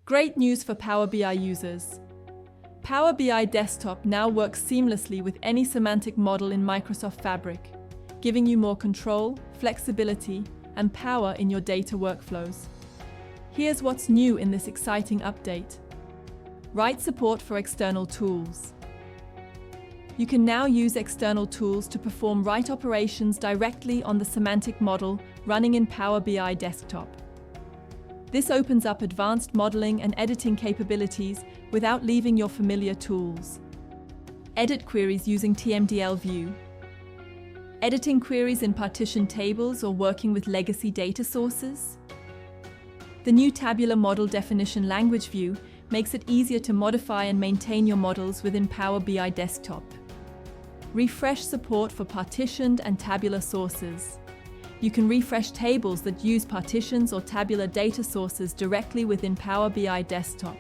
Great news for Power BI users. Power BI Desktop now works seamlessly with any semantic model in Microsoft Fabric, giving you more control, flexibility, and power in your data workflows. Here's what's new in this exciting update. Write support for external tools. You can now use external tools to perform write operations directly on the semantic model running in Power BI Desktop. This opens up advanced modeling and editing capabilities without leaving your familiar tools. Edit queries using TMDL view. Editing queries in partition tables or working with legacy data sources. The new tabular model definition language view makes it easier to modify and maintain your models within Power BI Desktop. Refresh support for partitioned and tabular sources. You can refresh tables that use partitions or tabular data sources directly within Power BI Desktop.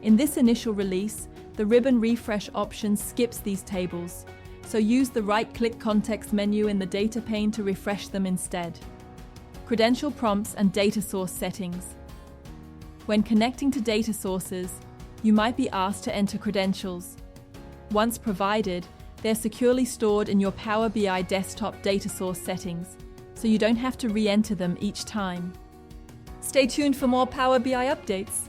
In this initial release, the ribbon refresh option skips these tables, so use the right-click context menu in the data pane to refresh them instead. Credential prompts and data source settings. When connecting to data sources, you might be asked to enter credentials. Once provided, they're securely stored in your Power BI Desktop data source settings, so you don't have to re-enter them each time. Stay tuned for more Power BI updates.